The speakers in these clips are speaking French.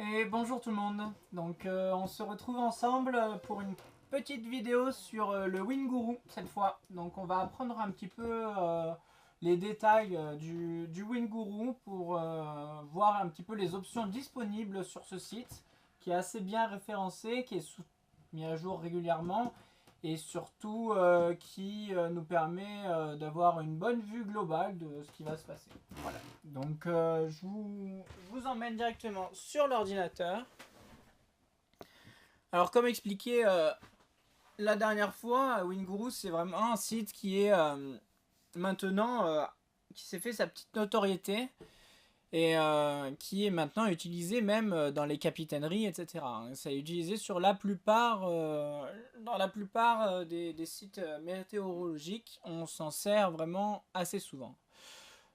Et bonjour tout le monde. Donc on se retrouve ensemble pour une petite vidéo sur le Winguru cette fois. Donc on va apprendre un petit peu les détails du Winguru pour voir un petit peu les options disponibles sur ce site qui est assez bien référencé, qui est mis à jour régulièrement et surtout qui nous permet d'avoir une bonne vue globale de ce qui va se passer. Voilà. Donc je vous emmène directement sur l'ordinateur. Alors comme expliqué la dernière fois, Winguru c'est vraiment un site qui est maintenant qui s'est fait sa petite notoriété et qui est maintenant utilisé même dans les capitaineries, etc. C'est utilisé sur la plupart, dans la plupart des sites météorologiques. On s'en sert vraiment assez souvent.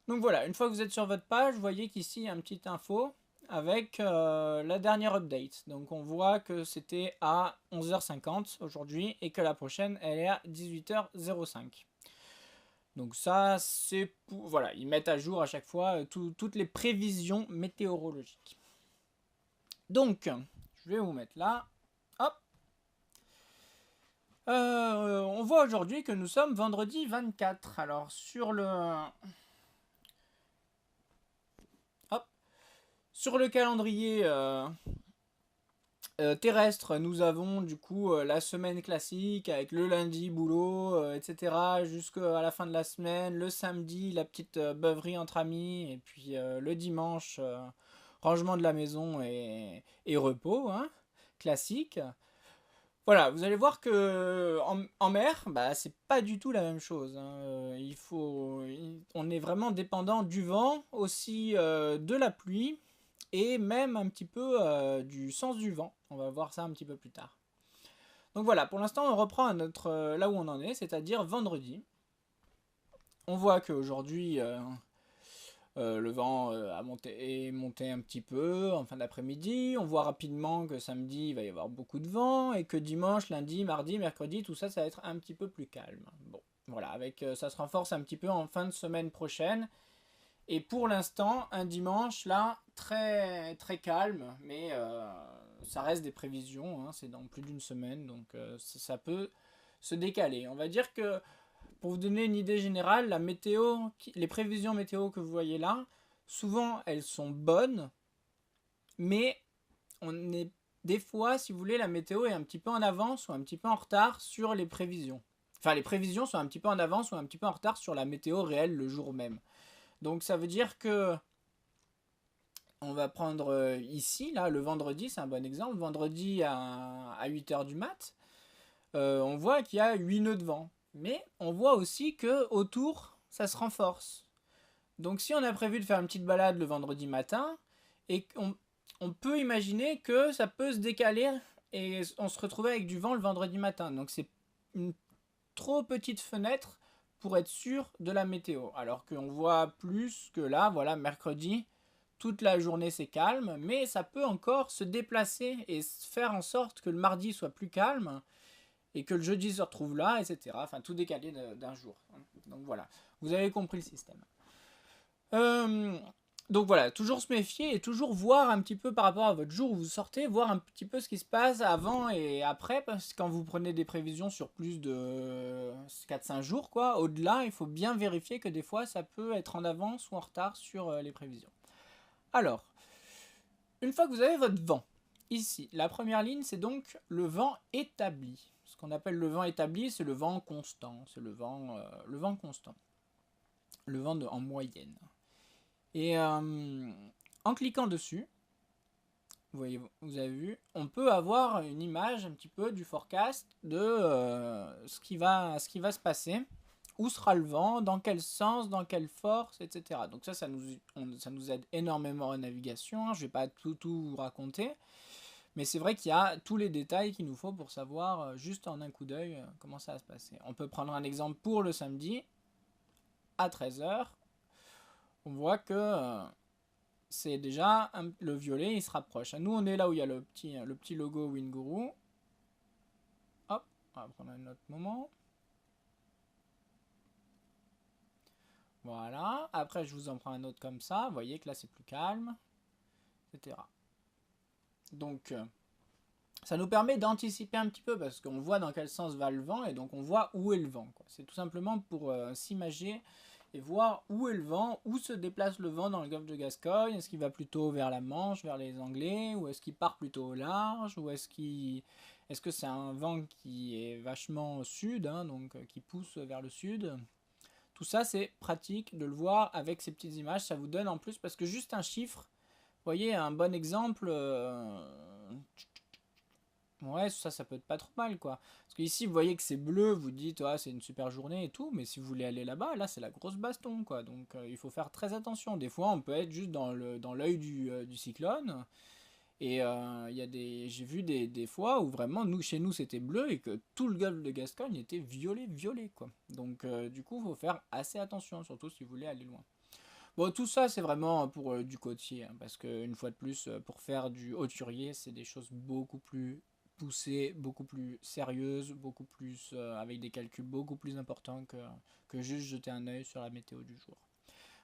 Donc voilà, une fois que vous êtes sur votre page, vous voyez qu'ici il y a une petite info avec la dernière update. Donc on voit que c'était à 11h50 aujourd'hui et que la prochaine elle est à 18h05. Donc ça, c'est pour... Voilà, ils mettent à jour à chaque fois toutes les prévisions météorologiques. Donc, je vais vous mettre là. Hop. On voit aujourd'hui que nous sommes vendredi 24. Alors, sur le... Hop. Sur le calendrier terrestre, nous avons du coup la semaine classique avec le lundi boulot, etc. jusqu'à la fin de la semaine, le samedi la petite beuverie entre amis et puis le dimanche rangement de la maison et repos, hein, classique. Voilà, vous allez voir que en mer, bah, c'est pas du tout la même chose, hein. On est vraiment dépendant du vent, aussi de la pluie et même un petit peu du sens du vent. On va voir ça un petit peu plus tard. Donc voilà, pour l'instant, on reprend à là où on en est, c'est-à-dire vendredi. On voit qu'aujourd'hui, le vent est monté un petit peu en fin d'après-midi. On voit rapidement que samedi, il va y avoir beaucoup de vent et que dimanche, lundi, mardi, mercredi, tout ça, ça va être un petit peu plus calme. Bon, voilà, ça se renforce un petit peu en fin de semaine prochaine. Et pour l'instant, un dimanche, là, très, très calme, mais ça reste des prévisions, hein, c'est dans plus d'une semaine, donc ça peut se décaler. On va dire que, pour vous donner une idée générale, la météo, les prévisions météo que vous voyez là, souvent elles sont bonnes, mais on est des fois, si vous voulez, la météo est un petit peu en avance ou un petit peu en retard sur les prévisions. Enfin, les prévisions sont un petit peu en avance ou un petit peu en retard sur la météo réelle le jour même. Donc ça veut dire que on va prendre ici, là, le vendredi, c'est un bon exemple. Vendredi à 8h du mat, on voit qu'il y a 8 nœuds de vent. Mais on voit aussi que autour, ça se renforce. Donc si on a prévu de faire une petite balade le vendredi matin, et on peut imaginer que ça peut se décaler et on se retrouve avec du vent le vendredi matin. Donc c'est une trop petite fenêtre pour être sûr de la météo. Alors qu'on voit plus que là, voilà, mercredi, toute la journée c'est calme, mais ça peut encore se déplacer et faire en sorte que le mardi soit plus calme et que le jeudi se retrouve là, etc. Enfin, tout décalé d'un jour. Donc voilà, vous avez compris le système. Euh, donc voilà, toujours se méfier et toujours voir un petit peu par rapport à votre jour où vous sortez, voir un petit peu ce qui se passe avant et après, parce que quand vous prenez des prévisions sur plus de 4-5 jours, quoi, au-delà, il faut bien vérifier que des fois ça peut être en avance ou en retard sur les prévisions. Alors, une fois que vous avez votre vent, ici, la première ligne, c'est donc le vent établi. Ce qu'on appelle le vent établi, c'est le vent constant. C'est le vent constant. Le vent en moyenne. Et en cliquant dessus, vous avez vu, on peut avoir une image un petit peu du forecast de ce qui va se passer. Où sera le vent, dans quel sens, dans quelle force, etc. Donc ça nous aide énormément en navigation. Je ne vais pas tout vous raconter. Mais c'est vrai qu'il y a tous les détails qu'il nous faut pour savoir, juste en un coup d'œil, comment ça va se passer. On peut prendre un exemple pour le samedi, à 13h. On voit que c'est déjà le violet, il se rapproche. Nous, on est là où il y a le petit logo Winguru. Hop, on va prendre un autre moment. Voilà. Après, je vous en prends un autre comme ça. Vous voyez que là, c'est plus calme, etc. Donc ça nous permet d'anticiper un petit peu parce qu'on voit dans quel sens va le vent et donc on voit où est le vent. C'est tout simplement pour s'imager et voir où est le vent, où se déplace le vent dans le golfe de Gascogne. Est-ce qu'il va plutôt vers la Manche, vers les Anglais, ou est-ce qu'il part plutôt au large, ou est-ce que c'est un vent qui est vachement sud, hein, donc qui pousse vers le sud. Tout ça, c'est pratique de le voir avec ces petites images. Ça vous donne en plus, parce que juste un chiffre, vous voyez, un bon exemple, ouais, ça peut être pas trop mal, quoi. Parce que ici, vous voyez que c'est bleu, vous dites, ah, c'est une super journée et tout, mais si vous voulez aller là-bas, là, c'est la grosse baston, quoi. Donc, il faut faire très attention. Des fois, on peut être juste dans l'œil du cyclone. Et j'ai vu des fois où vraiment, chez nous, c'était bleu et que tout le golfe de Gascogne était violet, quoi. Donc, du coup, il faut faire assez attention, surtout si vous voulez aller loin. Bon, tout ça, c'est vraiment pour du côtier, hein, parce que une fois de plus, pour faire du hauturier, c'est des choses beaucoup plus poussées, beaucoup plus sérieuses, beaucoup plus avec des calculs beaucoup plus importants que juste jeter un œil sur la météo du jour.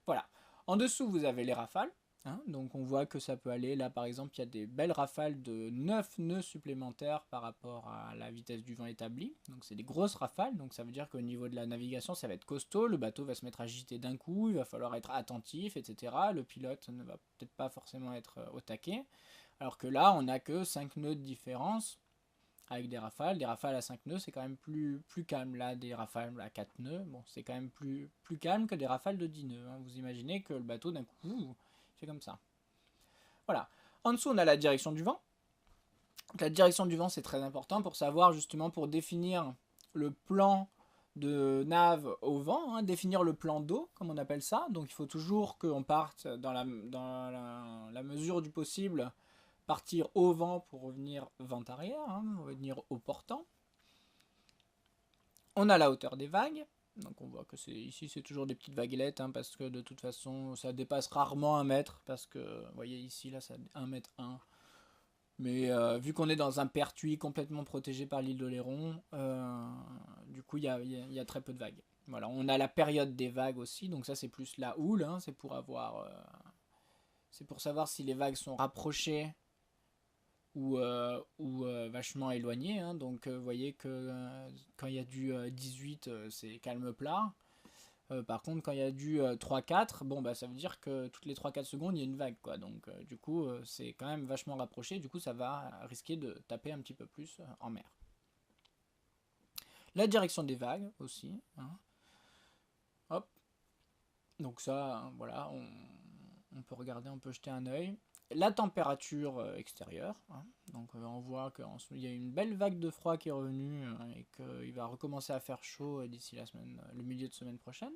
Voilà. En dessous, vous avez les rafales. Hein, donc on voit que ça peut aller, là par exemple il y a des belles rafales de 9 nœuds supplémentaires par rapport à la vitesse du vent établie, donc c'est des grosses rafales, donc ça veut dire qu'au niveau de la navigation ça va être costaud, le bateau va se mettre à agiter d'un coup, il va falloir être attentif, etc. Le pilote ne va peut-être pas forcément être au taquet, alors que là on n'a que 5 nœuds de différence avec des rafales à 5 nœuds c'est quand même plus calme, là des rafales à 4 nœuds, bon c'est quand même plus calme que des rafales de 10 nœuds, hein. Vous imaginez que le bateau d'un coup fait comme ça. Voilà. En dessous, on a la direction du vent. Donc, la direction du vent, c'est très important pour savoir, justement, pour définir le plan de nave au vent, hein, définir le plan d'eau, comme on appelle ça. Donc, il faut toujours qu'on parte dans la mesure du possible, partir au vent pour revenir vent arrière, hein, revenir au portant. On a la hauteur des vagues. Donc on voit que ici c'est toujours des petites vaguelettes, hein, parce que de toute façon ça dépasse rarement 1 mètre, parce que vous voyez ici là ça 1 mètre 1. Mais vu qu'on est dans un pertuis complètement protégé par l'île d'Oléron, du coup il y a très peu de vagues. Voilà, on a la période des vagues aussi, donc ça c'est plus la houle, hein, c'est pour savoir si les vagues sont rapprochées ou vachement éloignées, hein. Donc vous voyez que quand il y a du 18 c'est calme plat. Par contre quand il y a du 3-4, bon bah ça veut dire que toutes les 3-4 secondes il y a une vague, quoi. Donc du coup c'est quand même vachement rapproché, du coup ça va risquer de taper un petit peu plus en mer. La direction des vagues aussi, hein. Hop. Donc ça, hein, voilà, on peut regarder, on peut jeter un œil. La température extérieure, hein. Donc on voit qu'il y a une belle vague de froid qui est revenue et qu'il va recommencer à faire chaud d'ici le milieu de semaine prochaine.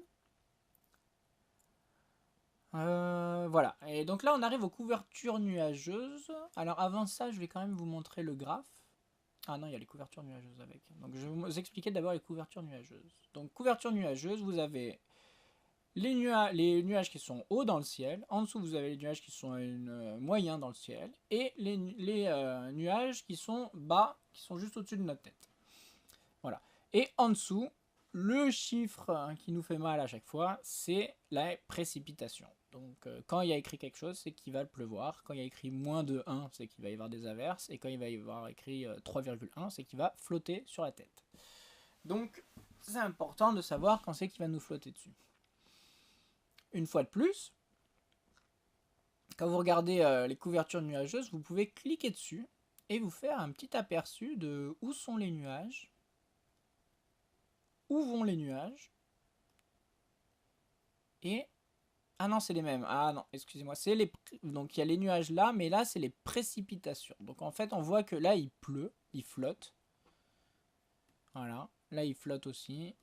Voilà, et donc là on arrive aux couvertures nuageuses. Alors avant ça, je vais quand même vous montrer le graphe. Ah non, il y a les couvertures nuageuses avec. Donc je vais vous expliquer d'abord les couvertures nuageuses. Donc couverture nuageuse, vous avez les nuages qui sont hauts dans le ciel, en dessous vous avez les nuages qui sont moyens dans le ciel, et les nuages qui sont bas, qui sont juste au-dessus de notre tête. Voilà. Et en dessous, le chiffre qui nous fait mal à chaque fois, c'est la précipitation. Donc quand il y a écrit quelque chose, c'est qu'il va pleuvoir. Quand il y a écrit moins de 1, c'est qu'il va y avoir des averses. Et quand il va y avoir écrit 3,1, c'est qu'il va flotter sur la tête. Donc c'est important de savoir quand c'est qu'il va nous flotter dessus. Une fois de plus, quand vous regardez les couvertures nuageuses, vous pouvez cliquer dessus et vous faire un petit aperçu de où sont les nuages, où vont les nuages, et... Ah non, c'est les mêmes. Ah non, excusez-moi. Donc il y a les nuages là, mais là c'est les précipitations. Donc en fait on voit que là il pleut, il flotte. Voilà, là il flotte aussi.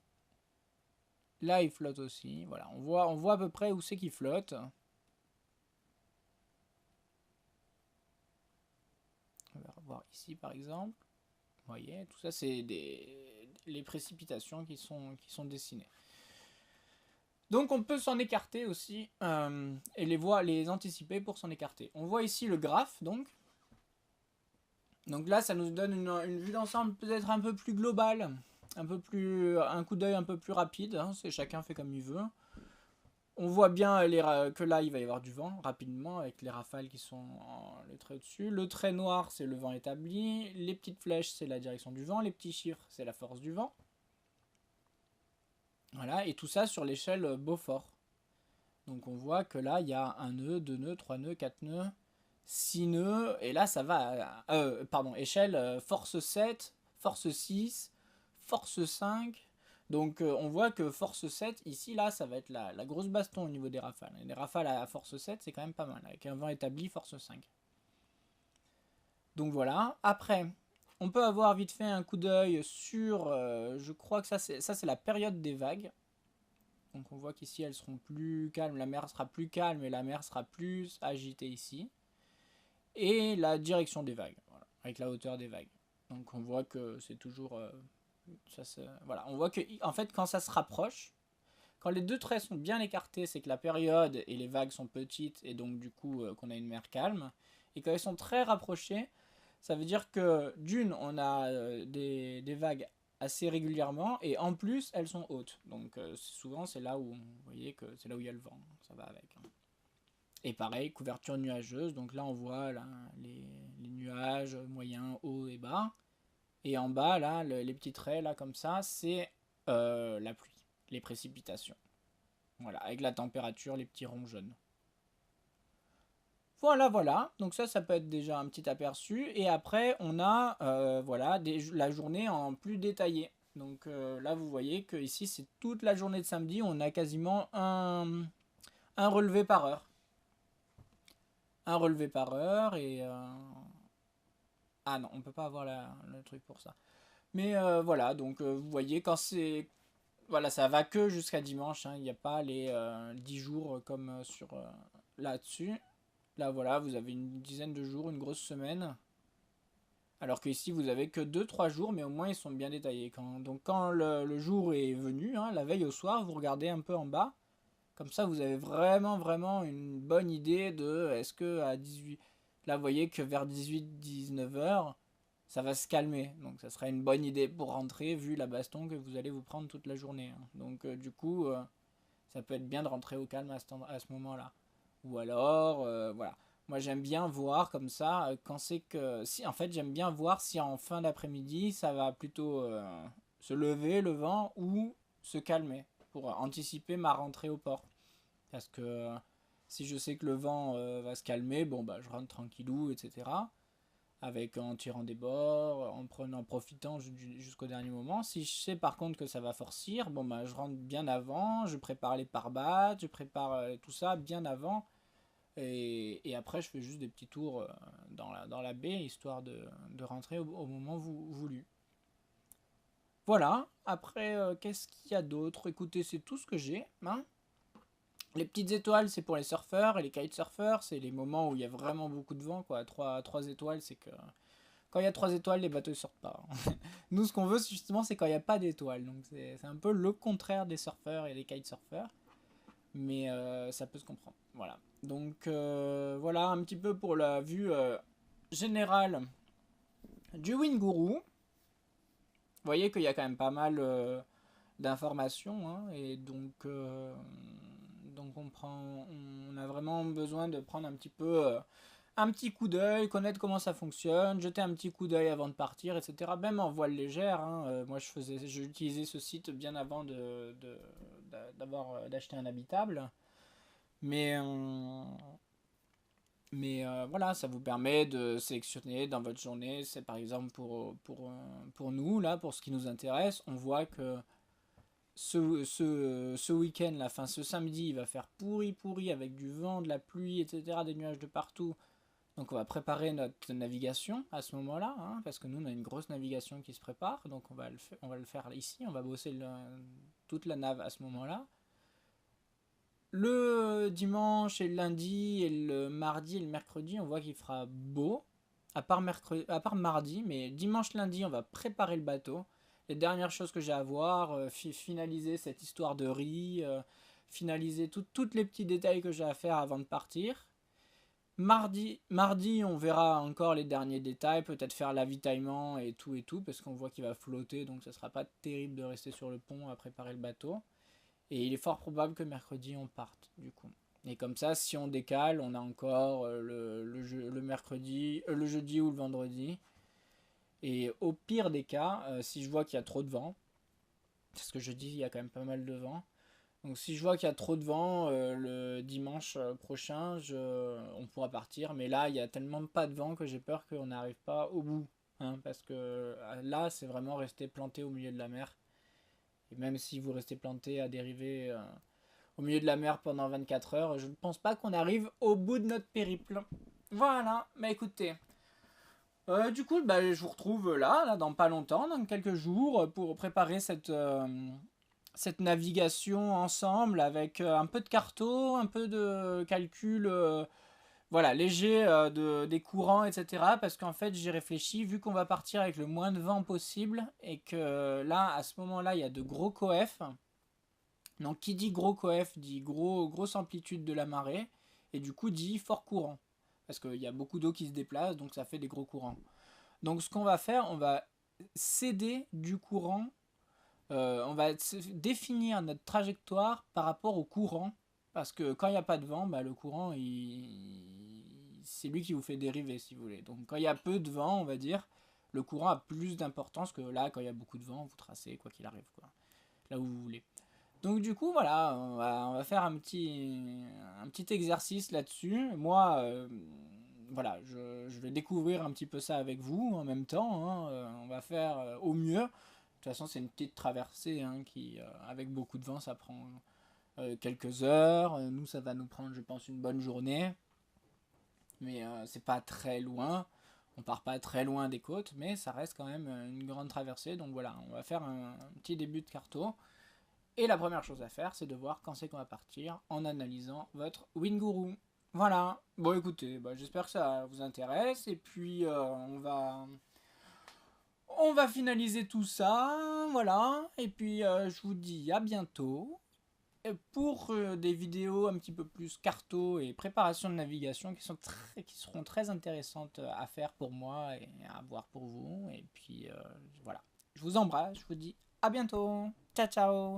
Là il flotte aussi. Voilà, on voit à peu près où c'est qu'il flotte. On va voir ici par exemple. Vous voyez, tout ça c'est les précipitations qui sont dessinées. Donc on peut s'en écarter aussi et les anticiper pour s'en écarter. On voit ici le graphe donc. Donc là ça nous donne une vue d'ensemble peut-être un peu plus globale, un coup d'œil un peu plus rapide, hein, chacun fait comme il veut. On voit bien que là, il va y avoir du vent rapidement avec les rafales qui sont le trait au-dessus. Le trait noir, c'est le vent établi. Les petites flèches, c'est la direction du vent. Les petits chiffres, c'est la force du vent. Voilà, et tout ça sur l'échelle Beaufort. Donc on voit que là, il y a un nœud, deux nœuds, trois nœuds, quatre nœuds, six nœuds. Et là, ça va... pardon, échelle force 7, force 6, force 5. Donc on voit que force 7, ici, là, ça va être la grosse baston au niveau des rafales. Et les rafales à force 7, c'est quand même pas mal, avec un vent établi, force 5. Donc voilà. Après, on peut avoir vite fait un coup d'œil sur... je crois que ça, c'est la période des vagues. Donc on voit qu'ici elles seront plus calmes, la mer sera plus calme et la mer sera plus agitée ici. Et la direction des vagues, voilà, avec la hauteur des vagues. Donc on voit que c'est toujours... voilà, on voit que en fait quand ça se rapproche, quand les deux traits sont bien écartés, c'est que la période et les vagues sont petites et donc du coup qu'on a une mer calme. Et quand elles sont très rapprochées, ça veut dire que d'une, on a des vagues assez régulièrement et en plus elles sont hautes. Donc souvent c'est là où vous voyez que c'est là où il y a le vent, ça va avec. Et pareil, couverture nuageuse, donc là on voit là, les nuages moyens, hauts et bas. Et en bas là, les petits traits là comme ça, c'est la pluie, les précipitations. Voilà, avec la température, les petits ronds jaunes. Voilà, voilà. Donc ça peut être déjà un petit aperçu. Et après, on a voilà, la journée en plus détaillé. Donc là, vous voyez que ici, c'est toute la journée de samedi. On a quasiment un relevé par heure. Un relevé par heure et... Ah non, on peut pas avoir le truc pour ça. Mais voilà, donc vous voyez, quand c'est... Voilà, ça va que jusqu'à dimanche. Hein. Il n'y a pas les 10 jours comme sur là-dessus. Là, voilà, vous avez une dizaine de jours, une grosse semaine. Alors que ici, vous avez que 2-3 jours, mais au moins ils sont bien détaillés. Donc quand le jour est venu, hein, la veille au soir, vous regardez un peu en bas. Comme ça, vous avez vraiment, vraiment une bonne idée de est-ce que à 18... Là, vous voyez que vers 18-19 heures, ça va se calmer. Donc ça serait une bonne idée pour rentrer, vu la baston que vous allez vous prendre toute la journée. Hein. Donc du coup, ça peut être bien de rentrer au calme à ce moment-là. Ou alors, voilà. Moi, j'aime bien voir comme ça, quand c'est que... Si, en fait, j'aime bien voir si en fin d'après-midi, ça va plutôt se lever, le vent, ou se calmer, pour anticiper ma rentrée au port. Parce que si je sais que le vent va se calmer, bon, bah, je rentre tranquillou, etc. Avec, en tirant des bords, en profitant jusqu'au dernier moment. Si je sais par contre que ça va forcir, bon, bah, je rentre bien avant, je prépare les pare-battes, je prépare tout ça bien avant. Et après, je fais juste des petits tours dans la baie, histoire de rentrer au moment voulu. Voilà, après, qu'est-ce qu'il y a d'autre? Écoutez, c'est tout ce que j'ai. Hein. Les petites étoiles, c'est pour les surfeurs et les kitesurfers, c'est les moments où il y a vraiment beaucoup de vent. Quoi. 3 étoiles, c'est que quand il y a 3 étoiles, les bateaux ne sortent pas. Nous, ce qu'on veut, justement, c'est quand il n'y a pas d'étoiles. Donc c'est un peu le contraire des surfeurs et des kitesurfers. Mais ça peut se comprendre. Voilà. Donc voilà un petit peu pour la vue générale du Winguru. Vous voyez qu'il y a quand même pas mal d'informations. Hein, et donc on a vraiment besoin de prendre un petit peu... un petit coup d'œil, connaître comment ça fonctionne, jeter un petit coup d'œil avant de partir, etc. Même en voile légère. Hein, moi, j'ai utilisé ce site bien avant d'acheter un habitable. Mais, voilà, ça vous permet de sélectionner dans votre journée. C'est par exemple pour nous, là, pour ce qui nous intéresse, on voit que ce week-end, la fin, ce samedi, il va faire pourri avec du vent, de la pluie, etc., des nuages de partout. Donc on va préparer notre navigation à ce moment-là, hein, parce que nous on a une grosse navigation qui se prépare, donc on va le faire ici, on va bosser toute la nave à ce moment-là. Le dimanche et le lundi et le mardi et le mercredi, on voit qu'il fera beau, à part mardi, mais dimanche, lundi, on va préparer le bateau. Les dernières choses que j'ai à voir, finaliser cette histoire de riz, finaliser toutes les petits détails que j'ai à faire avant de partir. Mardi, on verra encore les derniers détails, peut-être faire l'avitaillement et tout, parce qu'on voit qu'il va flotter, donc ça sera pas terrible de rester sur le pont à préparer le bateau. Et il est fort probable que mercredi on parte du coup. Et comme ça, si on décale, on a encore le mercredi, le jeudi ou le vendredi. Et au pire des cas, si je vois qu'il y a trop de vent, parce que jeudi il y a quand même pas mal de vent, donc si je vois qu'il y a trop de vent le dimanche prochain, on pourra partir. Mais là, il y a tellement pas de vent que j'ai peur qu'on n'arrive pas au bout. Hein, parce que là, c'est vraiment rester planté au milieu de la mer. Et même si vous restez planté à dériver au milieu de la mer pendant 24 heures, je ne pense pas qu'on arrive au bout de notre périple. Voilà, bah écoutez. Du coup, bah, je vous retrouve là, dans pas longtemps, dans quelques jours, pour préparer cette navigation ensemble avec un peu de carto, un peu de calcul voilà, léger des courants, etc. Parce qu'en fait, j'ai réfléchi, vu qu'on va partir avec le moins de vent possible et que là, à ce moment-là, il y a de gros coef. Donc, qui dit gros coef dit grosse amplitude de la marée et du coup dit fort courant. Parce qu'il y a beaucoup d'eau qui se déplace, donc ça fait des gros courants. Donc, ce qu'on va faire, on va céder du courant on va définir notre trajectoire par rapport au courant. Parce que quand il n'y a pas de vent, bah, le courant, c'est lui qui vous fait dériver, si vous voulez. Donc quand il y a peu de vent, on va dire, le courant a plus d'importance que là, quand il y a beaucoup de vent, vous tracez quoi qu'il arrive, quoi. Là où vous voulez. Donc du coup, voilà, on va faire un petit exercice là-dessus. Moi, voilà, je vais découvrir un petit peu ça avec vous en même temps. Hein. On va faire au mieux. De toute façon, c'est une petite traversée hein, qui, avec beaucoup de vent, ça prend quelques heures. Nous, ça va nous prendre, je pense, une bonne journée. Mais c'est pas très loin. On part pas très loin des côtes, mais ça reste quand même une grande traversée. Donc voilà, on va faire un petit début de carto. Et la première chose à faire, c'est de voir quand c'est qu'on va partir en analysant votre Winguru. Voilà. Bon, écoutez, bah, j'espère que ça vous intéresse. Et puis, on va finaliser tout ça. Voilà. Et puis, je vous dis à bientôt. Et pour des vidéos un petit peu plus carto et préparation de navigation qui seront très intéressantes à faire pour moi et à voir pour vous. Et puis, voilà. Je vous embrasse. Je vous dis à bientôt. Ciao, ciao.